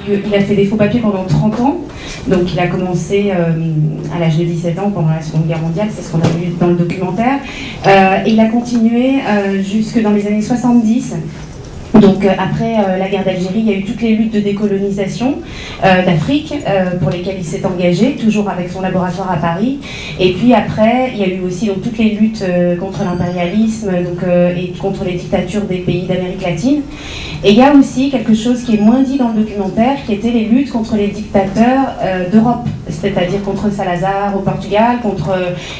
qu'il a fait des faux papiers pendant 30 ans. Donc il a commencé à l'âge de 17 ans pendant la Seconde Guerre mondiale, c'est ce qu'on a vu dans le documentaire. Et il a continué jusque dans les années 70. Donc après la guerre d'Algérie, il y a eu toutes les luttes de décolonisation d'Afrique pour lesquelles il s'est engagé, toujours avec son laboratoire à Paris. Et puis après, il y a eu aussi donc, toutes les luttes contre l'impérialisme et contre les dictatures des pays d'Amérique latine. Et il y a aussi quelque chose qui est moins dit dans le documentaire, qui était les luttes contre les dictateurs d'Europe, c'est-à-dire contre Salazar au Portugal, contre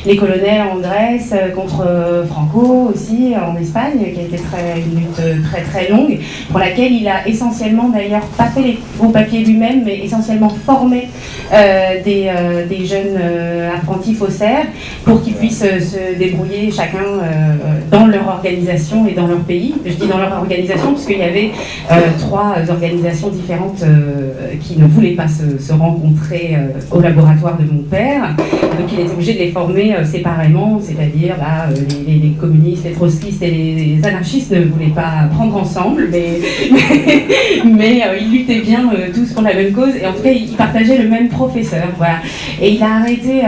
les colonels en Grèce, contre Franco aussi en Espagne, qui a été une lutte très très longue, pour laquelle il a essentiellement d'ailleurs pas fait les faux papiers lui-même, mais essentiellement formé des jeunes apprentis faussaires pour qu'ils puissent se débrouiller chacun dans leur organisation et dans leur pays. Je dis dans leur organisation parce qu'il y avait 3 organisations différentes qui ne voulaient pas se rencontrer au laboratoire de mon père. Donc il était obligé de les former séparément, c'est-à-dire les communistes, les trotskistes et les anarchistes ne voulaient pas prendre ensemble, mais ils luttaient bien tous pour la même cause, et en tout cas ils partageaient le même professeur. Voilà. Et il a arrêté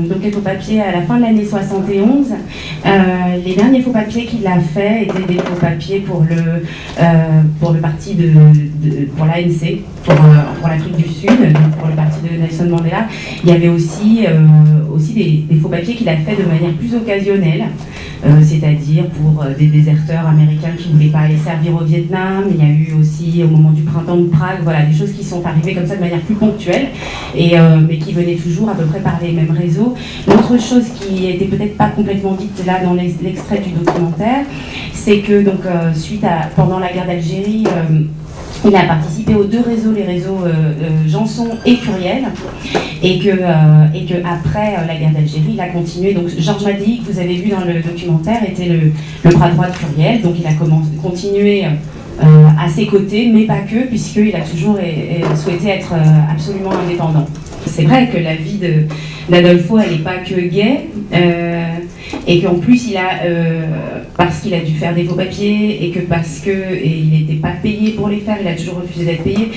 donc les faux papiers à la fin de l'année 71. Les derniers faux papiers qu'il a fait étaient des faux papiers pour le parti pour l'ANC, pour l'Afrique du Sud, pour le parti de Nelson Mandela. Il y avait aussi des faux papiers qu'il a fait de manière plus occasionnelle, c'est-à-dire pour des déserteurs américains qui ne voulaient pas aller servir au Vietnam. Il y a eu aussi au moment du printemps de Prague, voilà, des choses qui sont arrivées comme ça de manière plus ponctuelle, mais qui venaient toujours à peu près par les mêmes réseaux. L'autre chose qui n'était peut-être pas complètement dite là dans l'extrait du documentaire, c'est que donc, pendant la guerre d'Algérie, il a participé aux 2 réseaux, les réseaux Janson et Curiel, et que après la guerre d'Algérie, il a continué. Donc Georges Madéi, que vous avez vu dans le documentaire, était le bras droit de Curiel, donc il a continué à ses côtés, mais pas que, puisqu'il a toujours souhaité être absolument indépendant. C'est vrai que la vie d'Adolfo, elle n'est pas que gay, et qu'en plus, parce qu'il a dû faire des faux papiers, et parce qu'il n'était pas payé pour les faire, il a toujours refusé d'être payé,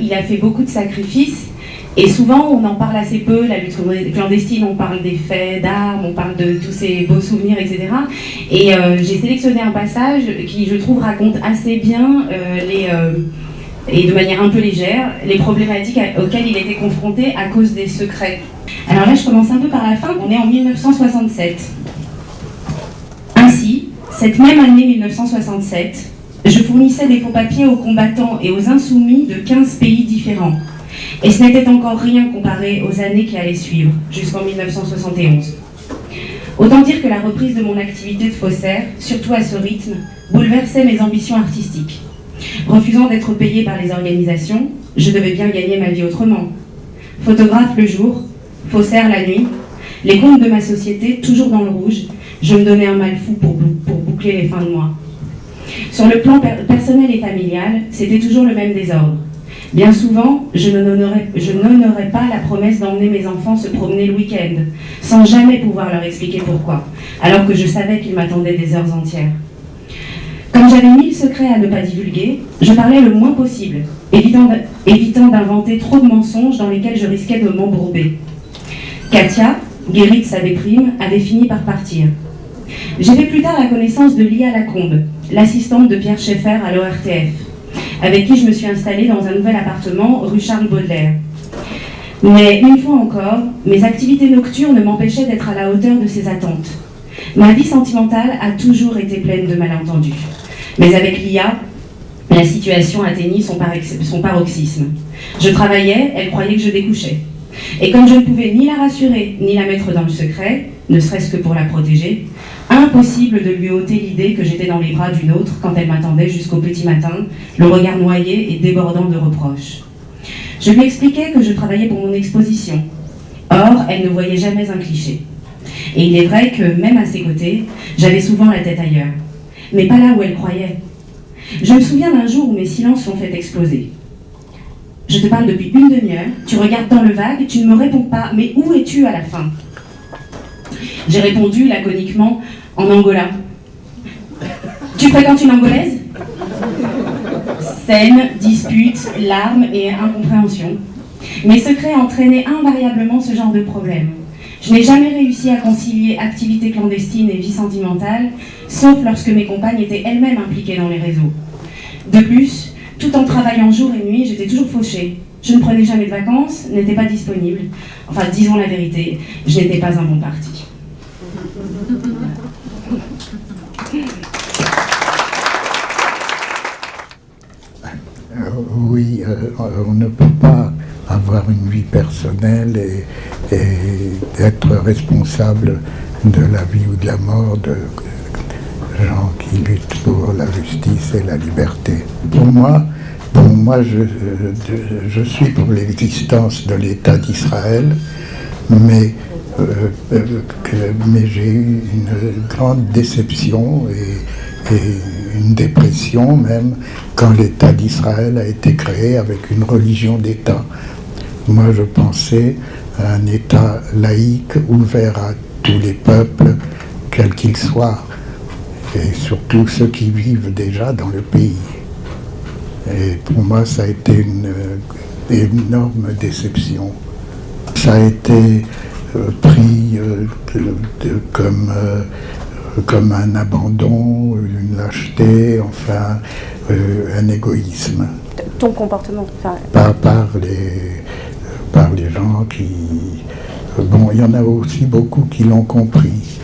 il a fait beaucoup de sacrifices. Et souvent, on en parle assez peu, la lutte clandestine, on parle des faits d'armes, on parle de tous ces beaux souvenirs, etc. Et j'ai sélectionné un passage qui, je trouve, raconte assez bien et de manière un peu légère, les problématiques auxquelles il était confronté à cause des secrets. Alors là, je commence un peu par la fin, on est en 1967. Ainsi, cette même année 1967, je fournissais des faux papiers aux combattants et aux insoumis de 15 pays différents. Et ce n'était encore rien comparé aux années qui allaient suivre, jusqu'en 1971. Autant dire que la reprise de mon activité de faussaire, surtout à ce rythme, bouleversait mes ambitions artistiques. Refusant d'être payé par les organisations, je devais bien gagner ma vie autrement. Photographe le jour, faussaire la nuit, les comptes de ma société toujours dans le rouge, je me donnais un mal fou pour boucler les fins de mois. Sur le plan personnel et familial, c'était toujours le même désordre. Bien souvent, je n'honorais pas la promesse d'emmener mes enfants se promener le week-end, sans jamais pouvoir leur expliquer pourquoi, alors que je savais qu'ils m'attendaient des heures entières. Comme j'avais 1000 secrets à ne pas divulguer, je parlais le moins possible, évitant d'inventer trop de mensonges dans lesquels je risquais de m'embourber. Katia, guérie de sa déprime, avait fini par partir. J'ai fait plus tard la connaissance de Lia Lacombe, l'assistante de Pierre Schaeffer à l'ORTF, avec qui je me suis installée dans un nouvel appartement rue Charles Baudelaire. Mais une fois encore, mes activités nocturnes m'empêchaient d'être à la hauteur de ses attentes. Ma vie sentimentale a toujours été pleine de malentendus. Mais avec Lia, la situation atteignit son paroxysme. Je travaillais, elle croyait que je découchais. Et comme je ne pouvais ni la rassurer, ni la mettre dans le secret, ne serait-ce que pour la protéger, impossible de lui ôter l'idée que j'étais dans les bras d'une autre quand elle m'attendait jusqu'au petit matin, le regard noyé et débordant de reproches. Je lui expliquais que je travaillais pour mon exposition. Or, elle ne voyait jamais un cliché. Et il est vrai que, même à ses côtés, j'avais souvent la tête ailleurs. Mais pas là où elle croyait. Je me souviens d'un jour où mes silences l'ont fait exploser. Je te parle depuis une demi-heure, tu regardes dans le vague, tu ne me réponds pas, mais où es-tu à la fin ? J'ai répondu laconiquement, en Angola. Tu fréquentes une Angolaise ? Scènes, disputes, larmes et incompréhension. Mes secrets entraînaient invariablement ce genre de problème. Je n'ai jamais réussi à concilier activité clandestine et vie sentimentale, sauf lorsque mes compagnes étaient elles-mêmes impliquées dans les réseaux. De plus, tout en travaillant jour et nuit, j'étais toujours fauchée. Je ne prenais jamais de vacances, n'étais pas disponible. Enfin, disons la vérité, je n'étais pas un bon parti. Oui, on ne peut pas avoir une vie personnelle et être responsable de la vie ou de la mort de gens qui luttent pour la justice et la liberté. Pour moi, je suis pour l'existence de l'État d'Israël, mais j'ai eu une grande déception et une dépression même quand l'État d'Israël a été créé avec une religion d'État. Moi, je pensais à un État laïque, ouvert à tous les peuples, quels qu'ils soient, et surtout ceux qui vivent déjà dans le pays. Et pour moi, ça a été une énorme déception. Ça a été pris comme un abandon, une lâcheté, enfin, un égoïsme. Ton comportement Par les gens qui... Bon, il y en a aussi beaucoup qui l'ont compris,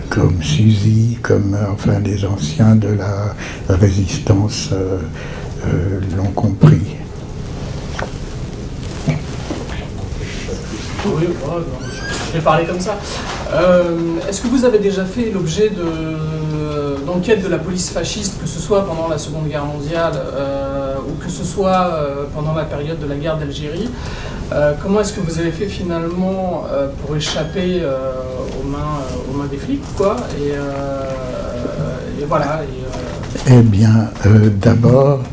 comme Suzy, comme enfin les anciens de la résistance l'ont compris. Oui, je vais parler comme ça. Est-ce que vous avez déjà fait l'objet d'enquêtes de la police fasciste, que ce soit pendant la Seconde Guerre mondiale ou que ce soit pendant la période de la guerre d'Algérie? Comment est-ce que vous avez fait finalement pour échapper aux mains des flics, quoi, et voilà. Eh bien, d'abord,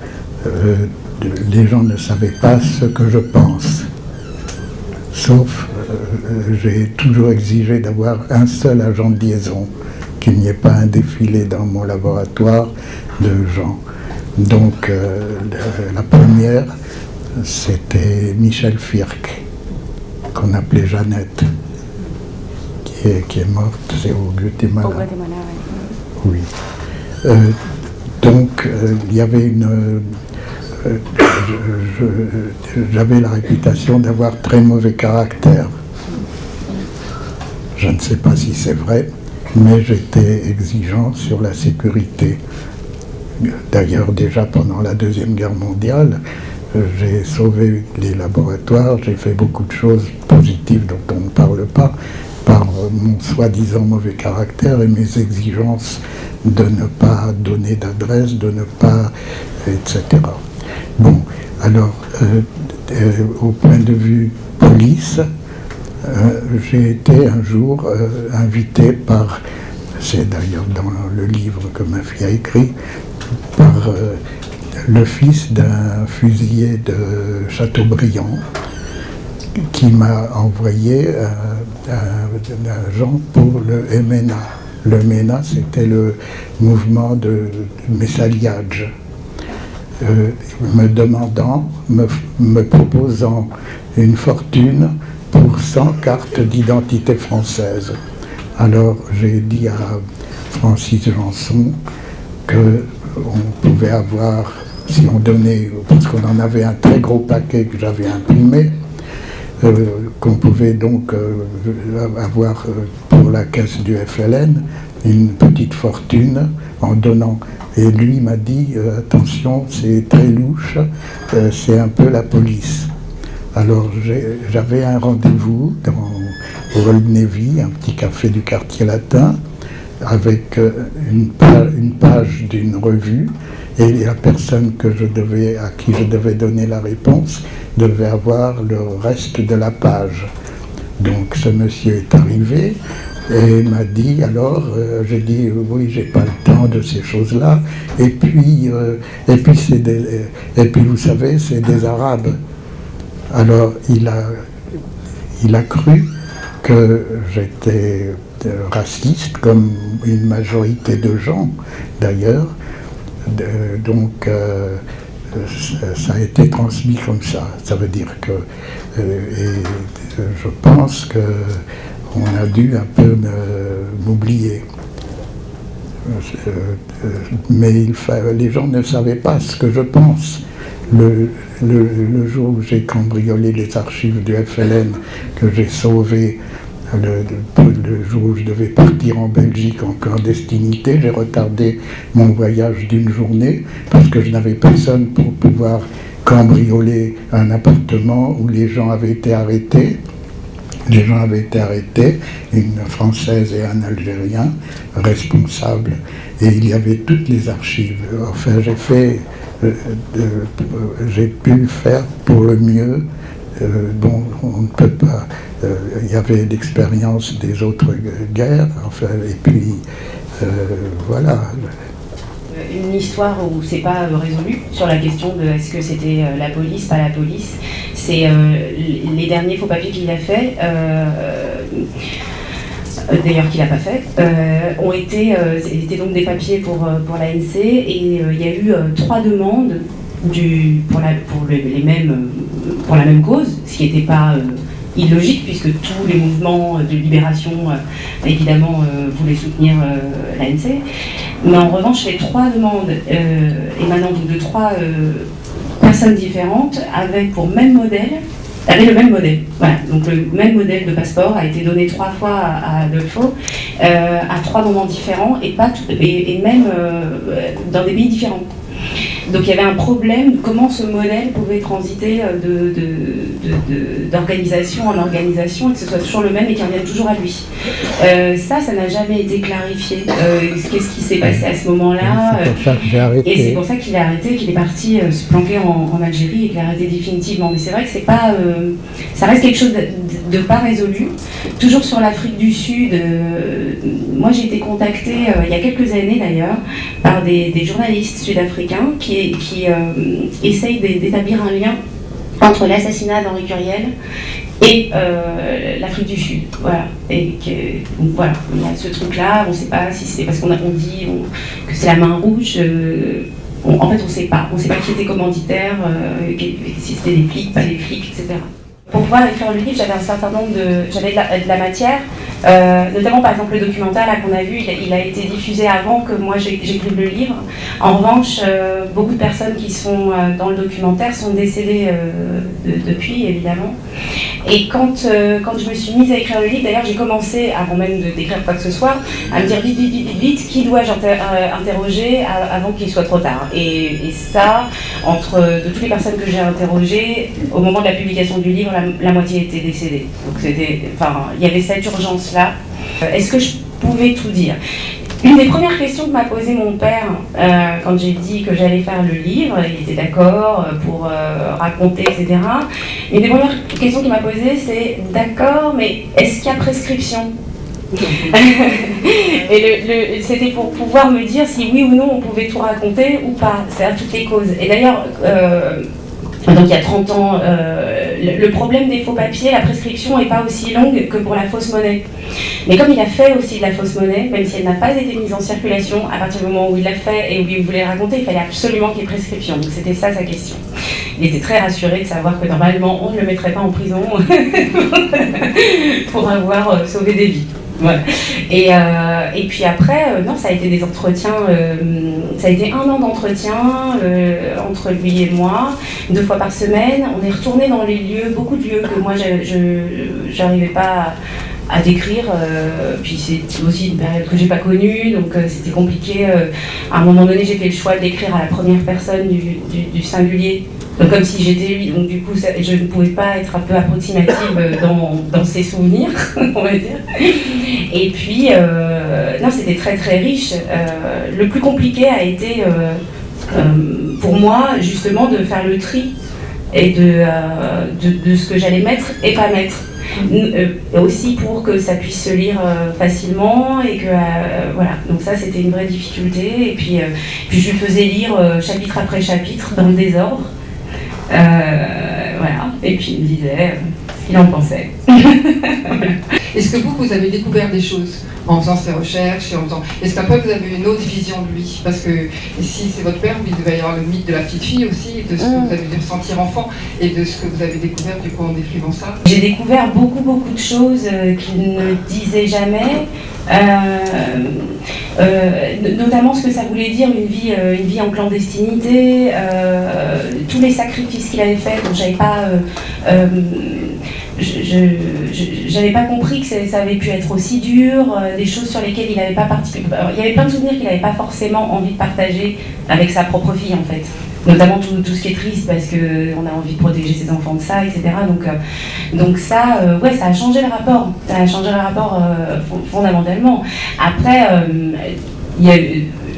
les gens ne savaient pas ce que je pense. Sauf, j'ai toujours exigé d'avoir un seul agent de liaison, qu'il n'y ait pas un défilé dans mon laboratoire de gens. Donc, la première, c'était Michel Firck, qu'on appelait Jeannette, qui est morte, c'est au Guatemala. Au Guatemala, oui. Donc, il y avait j'avais la réputation d'avoir très mauvais caractère. Je ne sais pas si c'est vrai, mais j'étais exigeant sur la sécurité. D'ailleurs, déjà pendant la Deuxième Guerre mondiale, j'ai sauvé les laboratoires, j'ai fait beaucoup de choses positives dont on ne parle pas, par mon soi-disant mauvais caractère et mes exigences de ne pas donner d'adresse, de ne pas... etc. Bon, alors, au point de vue police, j'ai été un jour invité par, c'est d'ailleurs dans le livre que ma fille a écrit, par le fils d'un fusilier de Châteaubriand qui m'a envoyé un agent pour le MNA. Le MENA, c'était le mouvement de Messaliage. Me demandant, me proposant une fortune pour 100 cartes d'identité française. Alors j'ai dit à Francis Janson qu'on pouvait avoir, si on donnait, parce qu'on en avait un très gros paquet que j'avais imprimé, qu'on pouvait donc avoir pour la caisse du FLN une petite fortune en donnant. Et lui m'a dit, attention, c'est très louche, c'est un peu la police. Alors j'avais un rendez-vous au Old Navy, un petit café du quartier latin, avec une page d'une revue, et la personne à qui je devais donner la réponse devait avoir le reste de la page. Donc ce monsieur est arrivé et m'a dit, alors, j'ai dit, oui, j'ai pas le temps de ces choses-là, et puis vous savez, c'est des Arabes. Alors il a cru que j'étais raciste, comme une majorité de gens d'ailleurs. Donc ça a été transmis comme ça. Ça veut dire que, je pense qu'on a dû un peu m'oublier. Mais les gens ne savaient pas ce que je pense. Le jour où j'ai cambriolé les archives du FLN, que j'ai sauvé, le jour où je devais partir en Belgique en clandestinité, j'ai retardé mon voyage d'une journée parce que je n'avais personne pour pouvoir cambrioler un appartement où les gens avaient été arrêtés. Les gens avaient été arrêtés, une Française et un Algérien responsable, et il y avait toutes les archives. Enfin, j'ai pu faire pour le mieux. Bon, on ne peut pas. Il y avait l'expérience des autres guerres, enfin, et puis voilà. Une histoire où c'est pas résolu sur la question de est-ce que c'était la police, pas la police. C'est les derniers faux papiers qu'il a fait, d'ailleurs qu'il n'a pas fait, étaient donc des papiers pour l'ANC, et il y a eu 3 demandes pour la même cause, ce qui n'était pas illogique puisque tous les mouvements de libération évidemment voulaient soutenir l'ANC. Mais en revanche, les 3 demandes émanant de 3 personnes différentes avaient le même modèle. Voilà. Donc le même modèle de passeport a été donné 3 fois à Delfaux, à 3 moments différents et même dans des pays différents. Donc il y avait un problème, comment ce modèle pouvait transiter d'organisation en organisation et que ce soit toujours le même et qu'il revienne toujours à lui. Ça n'a jamais été clarifié. Qu'est-ce qui s'est passé à ce moment-là? C'est pour ça que j'ai arrêté. Et c'est pour ça qu'il a arrêté, qu'il est parti se planquer en Algérie et qu'il a arrêté définitivement. Mais c'est vrai que c'est pas, ça reste quelque chose de pas résolu. Toujours sur l'Afrique du Sud, moi j'ai été contactée il y a quelques années d'ailleurs par des journalistes sud-africains qui essayent d'établir un lien entre l'assassinat d'Henri Curiel et l'Afrique du Sud. Voilà. Et donc voilà, il y a ce truc-là, on ne sait pas si c'est parce qu'on dit que c'est la main rouge. En fait, on ne sait pas qui était commanditaire, si c'était des flics, pas des flics, etc. Pour pouvoir écrire le livre, j'avais un certain nombre j'avais de la matière, notamment par exemple le documentaire là qu'on a vu, il a été diffusé avant que moi j'écrive le livre. En revanche, beaucoup de personnes qui sont dans le documentaire sont décédées depuis, évidemment. Et quand je me suis mise à écrire le livre, d'ailleurs j'ai commencé, avant même d'écrire quoi que ce soit, à me dire vite, qui dois-je interroger avant qu'il soit trop tard. Et ça, de toutes les personnes que j'ai interrogées, au moment de la publication du livre, la moitié était décédée. Donc il y avait cette urgence-là. Est-ce que je pouvais tout dire ? Une des premières questions que m'a posée mon père quand j'ai dit que j'allais faire le livre, il était d'accord pour raconter, etc. Une des premières questions qu'il m'a posée, c'est d'accord, mais est-ce qu'il y a prescription ? Et c'était pour pouvoir me dire si oui ou non on pouvait tout raconter ou pas, c'est à toutes les causes. Et d'ailleurs, donc il y a 30 ans, le problème des faux papiers, la prescription n'est pas aussi longue que pour la fausse monnaie. Mais comme il a fait aussi de la fausse monnaie, même si elle n'a pas été mise en circulation, à partir du moment où il l'a fait et où il voulait raconter, il fallait absolument qu'il y ait prescription. Donc c'était ça sa question. Il était très rassuré de savoir que normalement on ne le mettrait pas en prison pour avoir sauvé des vies. Voilà. Et puis après, non, ça a été des entretiens, ça a été 1 an d'entretien entre lui et moi, 2 fois par semaine. On est retourné dans les lieux, beaucoup de lieux que moi je n'arrivais pas à décrire, puis c'est aussi une période que j'ai pas connue, donc c'était compliqué. À un moment donné, j'ai fait le choix de l'écrire à la première personne du singulier. Donc comme si j'étais lui, donc du coup je ne pouvais pas être un peu approximative dans ses souvenirs, on va dire. Et puis, non, c'était très très riche. Le plus compliqué a été pour moi justement de faire le tri et de ce que j'allais mettre et pas mettre. Aussi pour que ça puisse se lire facilement et que voilà, donc ça c'était une vraie difficulté. Et puis je lui faisais lire chapitre après chapitre dans le désordre. Voilà, et puis il me disait ce qu'il en pensait. Est-ce que vous avez découvert des choses en faisant ces recherches et en faisant... Est-ce qu'après vous avez une autre vision de lui? Parce que si c'est votre père, il devait y avoir le mythe de la petite fille aussi, de ce que vous avez dû ressentir enfant et de ce que vous avez découvert du coup en décrivant ça. J'ai découvert beaucoup de choses qu'il ne disait jamais. Notamment ce que ça voulait dire une vie en clandestinité, tous les sacrifices qu'il avait faits dont j'avais pas j'avais pas compris que ça avait pu être aussi dur, des choses sur lesquelles il n'avait pas participé. Il y avait plein de souvenirs qu'il n'avait pas forcément envie de partager avec sa propre fille en fait. Notamment tout ce qui est triste parce qu'on a envie de protéger ses enfants de ça, etc. Donc ça, ouais, ça a changé le rapport. Ça a changé le rapport fondamentalement. Après,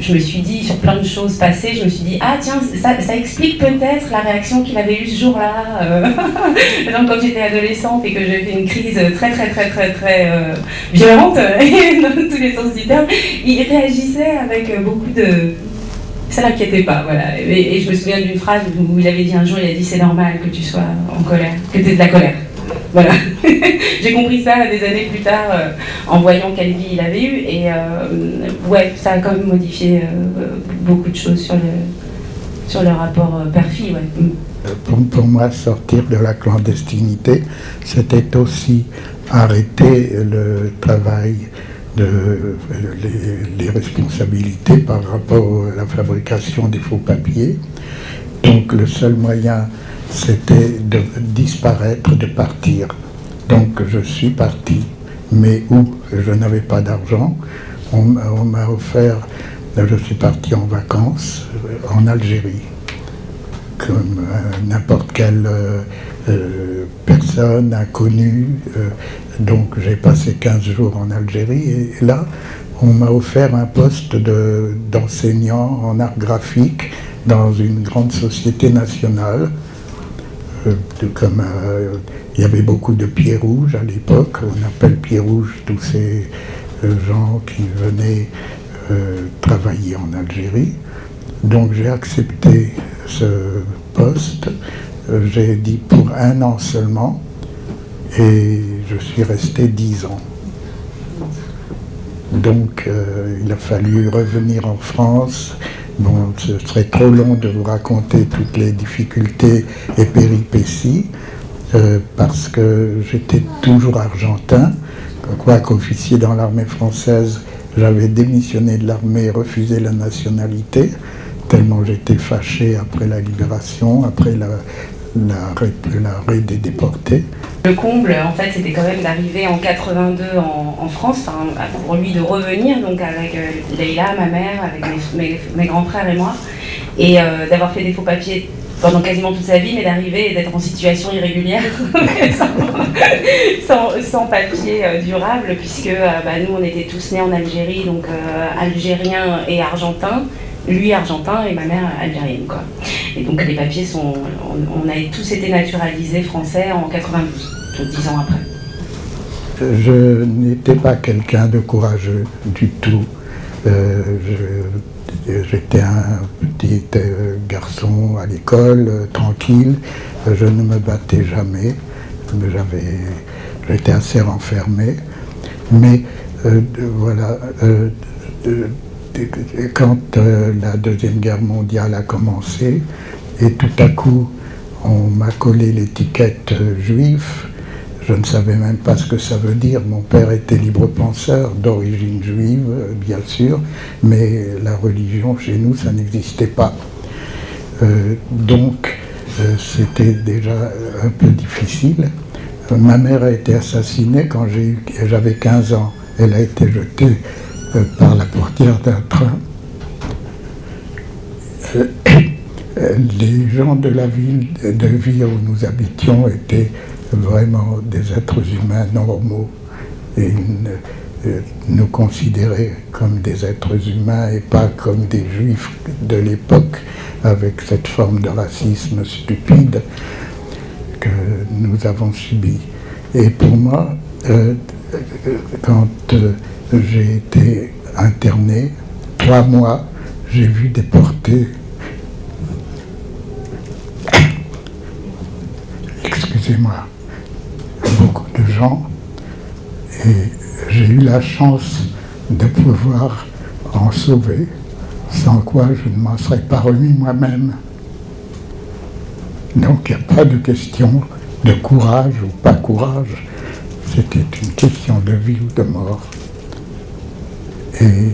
je me suis dit, sur plein de choses passées, je me suis dit, ah tiens, ça explique peut-être la réaction qu'il avait eue ce jour-là. Donc quand j'étais adolescente et que j'ai fait une crise très violente, dans tous les sens du terme, il réagissait avec beaucoup de... Ça l'inquiétait pas, voilà. Et je me souviens d'une phrase où il avait dit un jour, il a dit c'est normal que tu sois en colère, que tu aies de la colère. Voilà. J'ai compris ça des années plus tard en voyant quelle vie il avait eue et ouais, ça a quand même modifié beaucoup de choses sur le rapport père-fille, ouais. Pour moi, sortir de la clandestinité, c'était aussi arrêter le travail les responsabilités par rapport à la fabrication des faux papiers. Donc le seul moyen, c'était de disparaître, de partir. Donc je suis parti, mais où je n'avais pas d'argent. On m'a offert, je suis parti en vacances en Algérie, comme n'importe quelle personne inconnue. Donc j'ai passé 15 jours en Algérie et là, on m'a offert un poste d'enseignant en art graphique dans une grande société nationale. Il y avait beaucoup de pieds rouges à l'époque, on appelle pieds rouges tous ces gens qui venaient travailler en Algérie. Donc j'ai accepté ce poste, j'ai dit pour 1 an seulement, et je suis resté 10 ans. Donc il a fallu revenir en France. Bon, ce serait trop long de vous raconter toutes les difficultés et péripéties, parce que j'étais toujours argentin, quoique officier dans l'armée française, j'avais démissionné de l'armée et refusé la nationalité, tellement j'étais fâché après la libération, après l'arrêt des déportés. Le comble, en fait, c'était quand même d'arriver en 82 en France, pour lui de revenir, donc avec Leïla, ma mère, avec mes grands frères et moi, et d'avoir fait des faux papiers pendant quasiment toute sa vie, mais d'arriver et d'être en situation irrégulière, sans papier durable, puisque nous, on était tous nés en Algérie, donc algériens et argentins. Lui argentin et ma mère algérienne, quoi. Et donc les papiers on a tous été naturalisés français en 92, 10 ans après. Je n'étais pas quelqu'un de courageux du tout. J'étais un petit garçon à l'école, tranquille. Je ne me battais jamais. J'étais assez renfermé. Mais voilà. Quand la Deuxième Guerre mondiale a commencé, et tout à coup, on m'a collé l'étiquette juif, je ne savais même pas ce que ça veut dire. Mon père était libre-penseur, d'origine juive, bien sûr, mais la religion, chez nous, ça n'existait pas. Donc, c'était déjà un peu difficile. Ma mère a été assassinée quand j'avais 15 ans. Elle a été jetée par la portière d'un train. Les gens de la ville où nous habitions étaient vraiment des êtres humains normaux et nous considéraient comme des êtres humains et pas comme des juifs de l'époque avec cette forme de racisme stupide que nous avons subi. Et pour moi, quand j'ai été interné, 3 mois, j'ai vu déporter, excusez-moi, beaucoup de gens, Et j'ai eu la chance de pouvoir en sauver, sans quoi je ne m'en serais pas remis moi-même. Donc il n'y a pas de question de courage ou pas courage, c'était une question de vie ou de mort. Et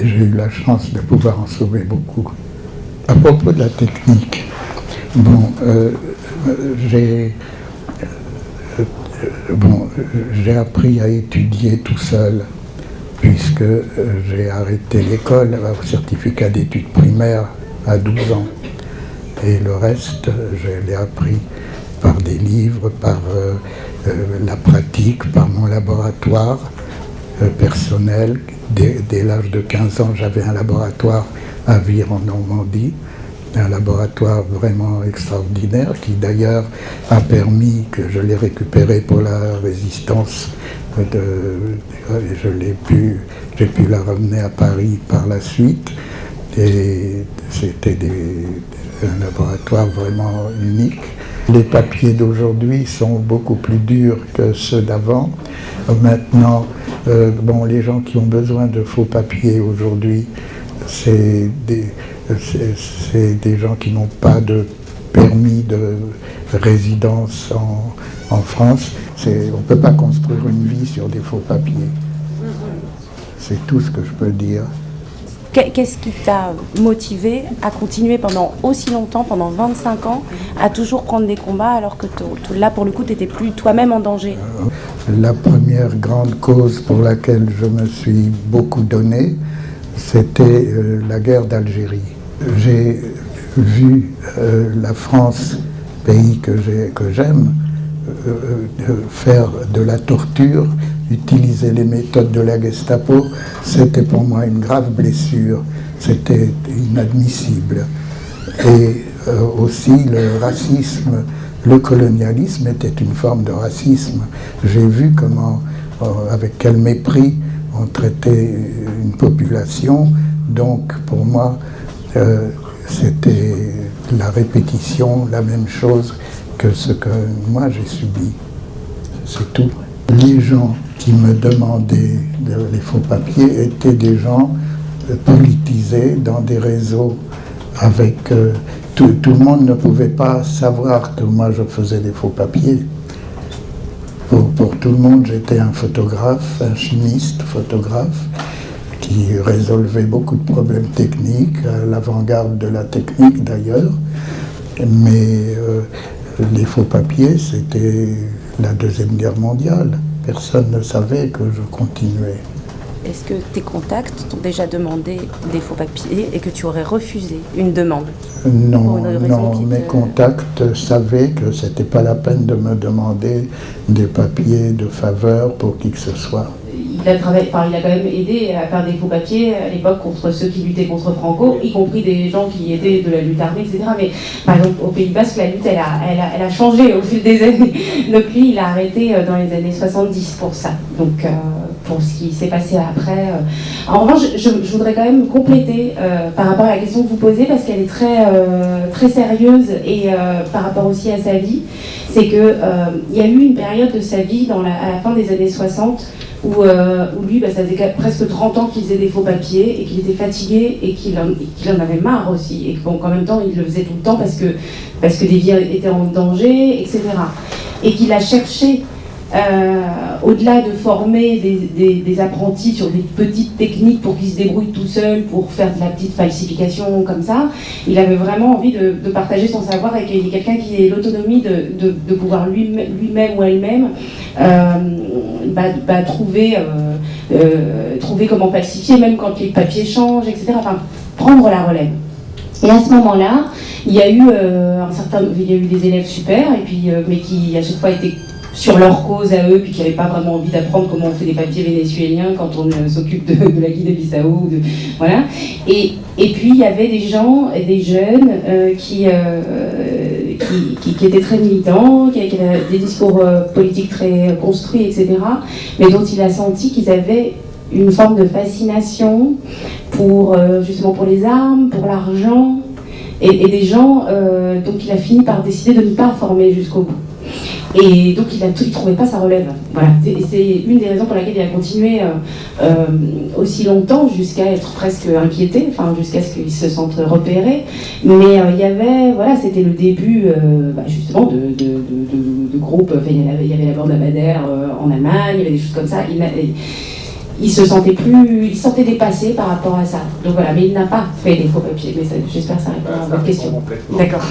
j'ai eu la chance de pouvoir en sauver beaucoup. À propos de la technique, bon, j'ai appris à étudier tout seul, puisque j'ai arrêté l'école au certificat d'études primaires à 12 ans. Et le reste, je l'ai appris par des livres, par la pratique, par mon laboratoire personnel. Dès l'âge de 15 ans, j'avais un laboratoire à Vire en Normandie, un laboratoire vraiment extraordinaire qui d'ailleurs a permis que je l'ai récupéré pour la résistance. J'ai pu la ramener à Paris par la suite et c'était un laboratoire vraiment unique. Les papiers d'aujourd'hui sont beaucoup plus durs que ceux d'avant. Maintenant, les gens qui ont besoin de faux papiers aujourd'hui, c'est des gens qui n'ont pas de permis de résidence en France. On ne peut pas construire une vie sur des faux papiers. C'est tout ce que je peux dire. Qu'est-ce qui t'a motivé à continuer pendant aussi longtemps, pendant 25 ans, à toujours prendre des combats alors que là, pour le coup, tu n'étais plus toi-même en danger? La première grande cause pour laquelle je me suis beaucoup donné, c'était la guerre d'Algérie. J'ai vu la France, pays que j'aime, faire de la torture, utiliser les méthodes de la Gestapo. C'était pour moi une grave blessure, c'était inadmissible. Et aussi le racisme, le colonialisme était une forme de racisme. J'ai vu comment, avec quel mépris on traitait une population. Donc pour moi, c'était la répétition, la même chose que ce que moi j'ai subi. C'est tout. Les gens qui me demandaient les faux papiers étaient des gens politisés dans des réseaux avec... tout le monde ne pouvait pas savoir que moi je faisais des faux papiers. Pour tout le monde, j'étais un photographe, un chimiste photographe, qui résolvait beaucoup de problèmes techniques, à l'avant-garde de la technique d'ailleurs. Mais les faux papiers, c'était la Deuxième Guerre mondiale. Personne ne savait que je continuais. Est-ce que tes contacts t'ont déjà demandé des faux papiers et que tu aurais refusé une demande? Non, mes contacts savaient que c'était pas la peine de me demander des papiers de faveur pour qui que ce soit. Il a quand même aidé à faire des faux papiers à l'époque contre ceux qui luttaient contre Franco, y compris des gens qui étaient de la lutte armée, etc. Mais par exemple, au Pays Basque, la lutte, elle a changé au fil des années. Donc lui, il a arrêté dans les années 70 pour ça. Donc pour ce qui s'est passé après. En revanche, je voudrais quand même compléter par rapport à la question que vous posez, parce qu'elle est très sérieuse et par rapport aussi à sa vie. C'est qu'il y a eu une période de sa vie à la fin des années 60 où lui, ça faisait presque 30 ans qu'il faisait des faux papiers et qu'il était fatigué et qu'il en avait marre aussi. Et qu'en même temps, il le faisait tout le temps parce que des vies étaient en danger, etc. Et qu'il a cherché, au-delà de former des apprentis sur des petites techniques pour qu'ils se débrouillent tout seuls, pour faire de la petite falsification comme ça, il avait vraiment envie de partager son savoir et qu'il y ait quelqu'un qui ait l'autonomie de pouvoir lui-même ou elle-même trouver comment falsifier, même quand les papiers changent, etc. Enfin, prendre la relève. Et à ce moment-là, il y a eu des élèves super, et puis, mais qui à chaque fois étaient sur leur cause à eux, puis qui n'avaient pas vraiment envie d'apprendre comment on fait des papiers vénézuéliens quand on s'occupe de la Guinée-Bissau, voilà. Et puis il y avait des gens, des jeunes qui étaient très militants, qui avaient des discours politiques très construits, etc., mais dont il a senti qu'ils avaient une forme de fascination justement pour les armes, pour l'argent, et des gens dont il a fini par décider de ne pas former jusqu'au bout. Et donc il ne trouvait pas sa relève. Voilà. C'est une des raisons pour laquelle il a continué aussi longtemps, jusqu'à être presque inquiété, enfin jusqu'à ce qu'il se sente repéré. Mais il y avait, voilà, c'était le début justement de groupes. Enfin, il y avait la bande Abadère en Allemagne, il y avait des choses comme ça. Il se sentait dépassé par rapport à ça. Donc voilà, mais il n'a pas fait des faux papiers. Mais j'espère que ça répond à votre question. D'accord.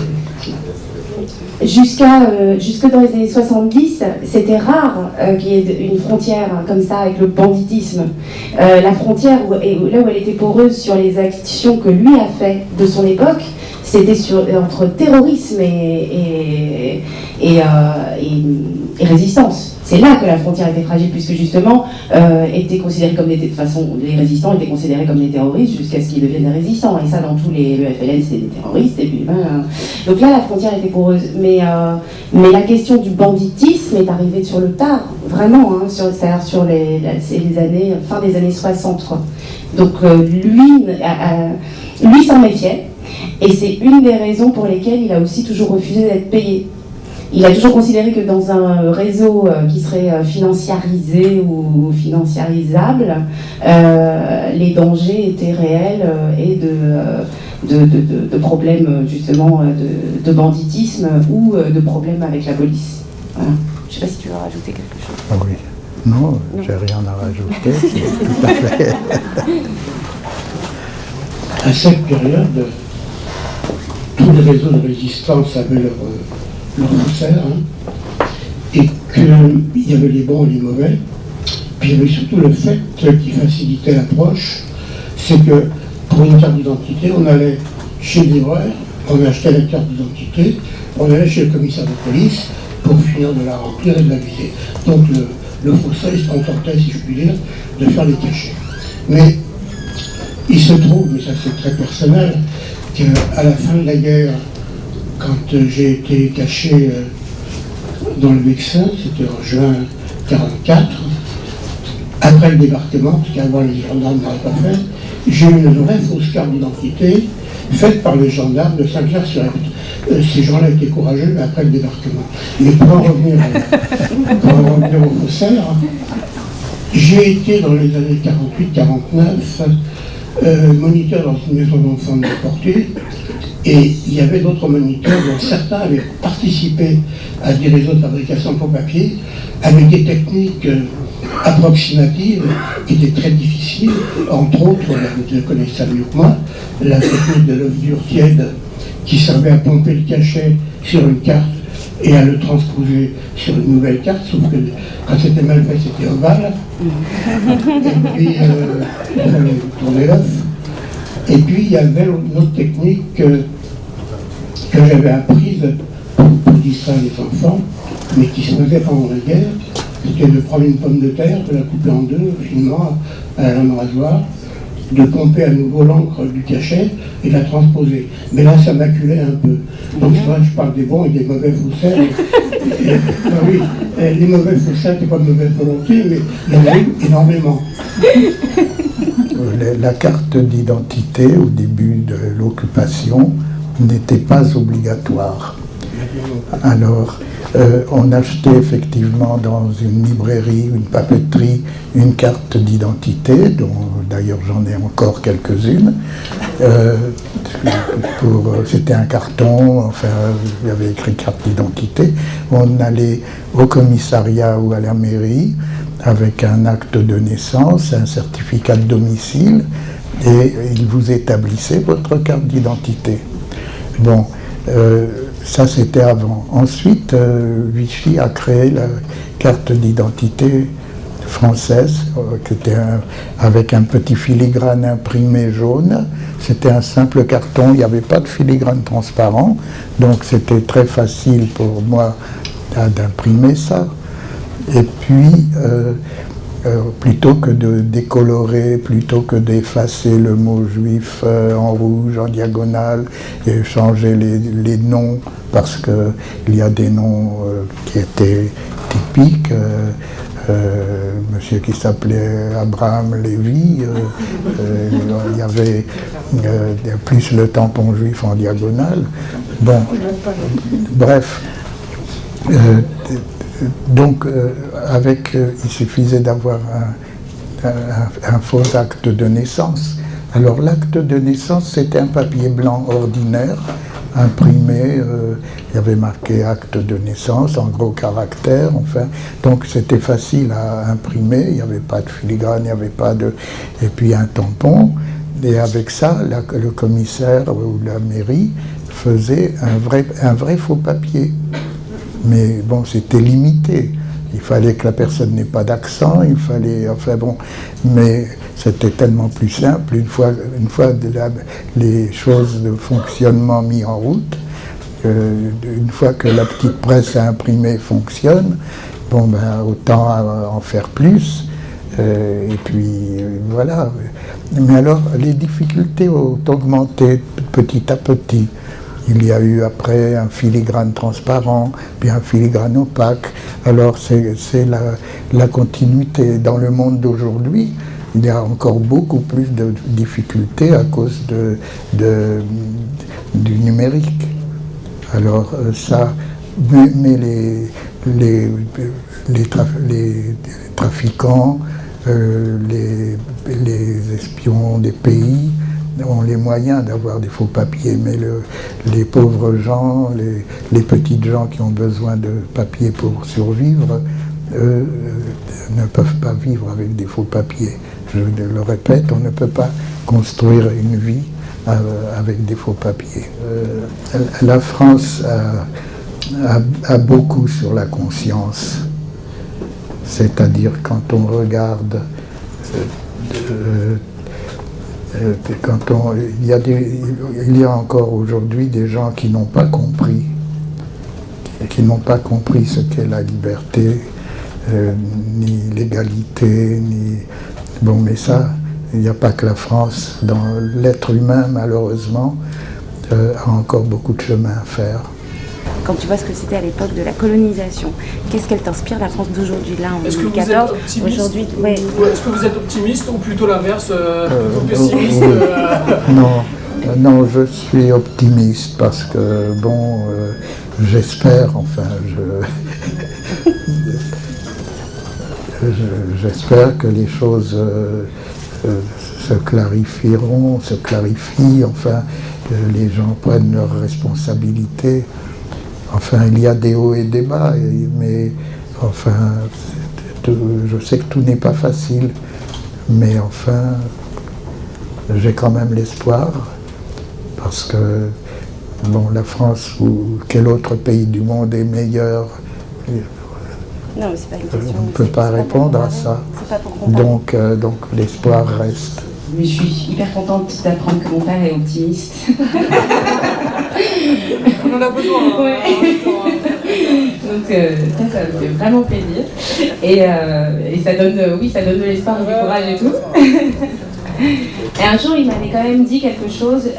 Jusque dans les années 70, c'était rare qu'il y ait une frontière comme ça avec le banditisme. La frontière, là où elle était poreuse sur les actions que lui a fait de son époque, c'était entre terrorisme et résistance. C'est là que la frontière était fragile, puisque justement, étaient considérés comme de toute façon, les résistants étaient considérés comme des terroristes jusqu'à ce qu'ils deviennent des résistants. Et ça, dans tous le FLN, c'était des terroristes. Et puis, donc là, la frontière était poreuse. Mais la question du banditisme est arrivée sur le tard, vraiment, hein, c'est-à-dire sur les années, fin des années 60. Quoi. Donc lui s'en méfiait. Et c'est une des raisons pour lesquelles il a aussi toujours refusé d'être payé. Il a toujours considéré que dans un réseau qui serait financiarisé ou financiarisable, les dangers étaient réels et de problèmes justement de banditisme ou de problèmes avec la police. Voilà. Je ne sais pas si tu veux rajouter quelque chose. Ah oui. Non, j'ai rien à rajouter. Tout à fait. À cette période, tous les réseaux de résistance avaient leur faussaire, hein, et qu'il y avait les bons et les mauvais. Puis il y avait surtout le fait qui facilitait l'approche, c'est que pour une carte d'identité, on allait chez le libraire, on achetait la carte d'identité, on allait chez le commissaire de police pour finir de la remplir et de la viser. Donc le faussaire, il se contentait, si je puis dire, de faire les cachets. Mais il se trouve, mais ça c'est très personnel, qu'à la fin de la guerre, quand j'ai été caché dans le Vexin, c'était en juin 1944, après le débarquement, parce qu'avant les gendarmes n'avaient pas fait, j'ai eu une vraie fausse carte d'identité faite par les gendarmes de Saint-Clair-sur-Epte. Ces gens-là étaient courageux, mais après le débarquement. Mais pour en revenir au faussaire, j'ai été dans les années 48-49 moniteur dans une maison d'enfants déportés, et il y avait d'autres moniteurs dont certains avaient participé à des réseaux de fabrication pour papier avec des techniques approximatives qui étaient très difficiles, entre autres, vous connaissez ça mieux que moi, la technique de l'œuf dur tiède qui servait à pomper le cachet sur une carte et à le transposer sur une nouvelle carte, sauf que quand c'était mal fait, c'était ovale. Et puis, il fallait tourner l'œuf. Et puis, il y avait une autre technique que j'avais apprise pour distraire les enfants, mais qui se faisait pendant la guerre. C'était de prendre une pomme de terre, de la couper en deux, finement, à la lame rasoir, de pomper à nouveau l'encre du cachet et de la transposer. Mais là, ça maculait un peu. Donc c'est vrai que je parle des bons et des mauvais faussaires. Oui, les mauvais faussaires, c'est pas de mauvaise volonté, mais il y en a eu énormément. La carte d'identité au début de l'occupation n'était pas obligatoire. Alors, on achetait effectivement dans une librairie, une papeterie, une carte d'identité, dont d'ailleurs j'en ai encore quelques-unes. C'était un carton, enfin, il y avait écrit carte d'identité. On allait au commissariat ou à la mairie avec un acte de naissance, un certificat de domicile, et ils vous établissaient votre carte d'identité. Bon, ça c'était avant. Ensuite, Vichy a créé la carte d'identité française, qui était avec un petit filigrane imprimé jaune. C'était un simple carton, il n'y avait pas de filigrane transparent, donc c'était très facile pour moi d'imprimer ça. Et puis, plutôt que de décolorer, plutôt que d'effacer le mot juif en rouge, en diagonale, et changer les noms, parce qu'il y a des noms qui étaient typiques, monsieur qui s'appelait Abraham Lévy, il y avait plus le tampon juif en diagonale. Bon, bref. Donc, il suffisait d'avoir un faux acte de naissance. Alors, l'acte de naissance, c'était un papier blanc ordinaire, imprimé, il y avait marqué acte de naissance en gros caractères, enfin, donc c'était facile à imprimer, il n'y avait pas de filigrane, il n'y avait pas de... et puis un tampon, et avec ça, le commissaire ou la mairie faisait un vrai faux papier. Mais bon, c'était limité. Il fallait que la personne n'ait pas d'accent, il fallait... Enfin bon, mais c'était tellement plus simple. Une fois les choses de fonctionnement mis en route, une fois que la petite presse à imprimer fonctionne, bon ben autant en faire plus. Et puis voilà. Mais alors, les difficultés ont augmenté petit à petit. Il y a eu après un filigrane transparent, puis un filigrane opaque. Alors c'est la continuité. Dans le monde d'aujourd'hui, il y a encore beaucoup plus de difficultés à cause du numérique. Alors ça, mais les trafiquants, les espions des pays ont les moyens d'avoir des faux papiers, mais les pauvres gens, les petites gens qui ont besoin de papiers pour survivre, eux, ne peuvent pas vivre avec des faux papiers. Je le répète, on ne peut pas construire une vie avec des faux papiers. La France a beaucoup sur la conscience. C'est-à-dire quand on regarde, il y a encore aujourd'hui des gens qui n'ont pas compris ce qu'est la liberté, ni l'égalité, ni... Bon, mais ça, il n'y a pas que la France. Dans l'être humain, malheureusement, a encore beaucoup de chemin à faire. Quand tu vois ce que c'était à l'époque de la colonisation, qu'est-ce qu'elle t'inspire, la France d'aujourd'hui, là, en 2014? Aujourd'hui, ouais. Est-ce que vous êtes optimiste ou plutôt l'inverse, plutôt pessimiste? Non, je suis optimiste parce que, bon, j'espère, enfin, j'espère que les choses se clarifient, enfin, les gens prennent leurs responsabilités. Enfin, il y a des hauts et des bas, mais enfin, je sais que tout n'est pas facile, mais enfin, j'ai quand même l'espoir, parce que, bon, la France ou quel autre pays du monde est meilleur, non, mais c'est pas une question, on ne peut pas répondre à ça. Donc l'espoir reste. Mais je suis hyper contente d'apprendre que mon père est optimiste. On en a besoin. Hein, ouais. Donc ça me fait vraiment plaisir. Et ça donne de l'espoir, du courage et tout. Et un jour, il m'avait quand même dit quelque chose,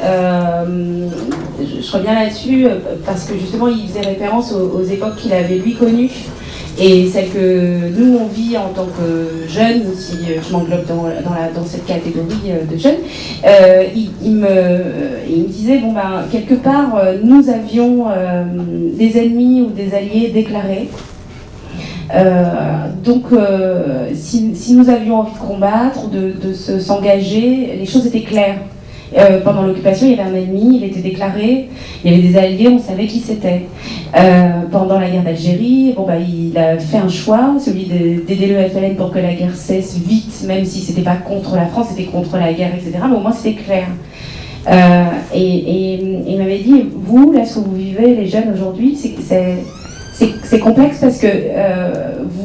je reviens là-dessus, parce que justement, il faisait référence aux époques qu'il avait lui connues, et celles que nous, on vit en tant que jeunes, si je m'englobe dans cette catégorie de jeunes. Il me disait, bon ben, quelque part, nous avions des ennemis ou des alliés déclarés. Donc, si nous avions envie de combattre, de s'engager, les choses étaient claires. Pendant l'occupation, il y avait un ennemi, il était déclaré, il y avait des alliés, on savait qui c'était. Pendant la guerre d'Algérie, bon, bah, il a fait un choix, celui d'aider le FLN pour que la guerre cesse vite, même si c'était pas contre la France, c'était contre la guerre, etc. Mais au moins c'était clair. Et il m'avait dit, vous, là, ce que vous vivez, les jeunes aujourd'hui, c'est complexe parce que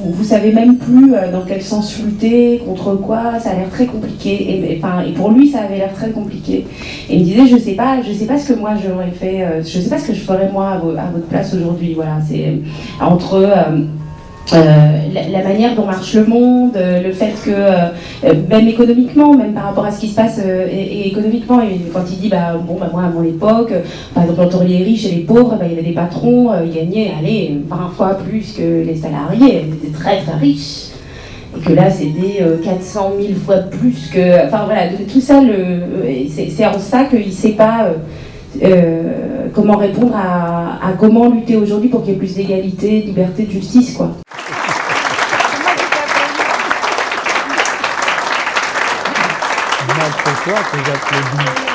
vous savez même plus dans quel sens lutter, contre quoi, ça a l'air très compliqué. Et pour lui, ça avait l'air très compliqué. Et il me disait, je sais pas ce que moi j'aurais fait, je sais pas ce que je ferais moi à votre place aujourd'hui. Voilà, c'est entre la manière dont marche le monde, le fait que même économiquement, même par rapport à ce qui se passe et économiquement, et quand il dit moi à mon époque, par exemple entre les riches et les pauvres, il y avait des patrons, ils gagnaient 20 fois plus que les salariés, ils étaient très très riches. Et que là c'était 400 000 fois plus que... Enfin voilà, tout ça, c'est en ça qu'il ne sait pas comment répondre à comment lutter aujourd'hui pour qu'il y ait plus d'égalité, de liberté, de justice, quoi. N'importe quoi que j'applaudis.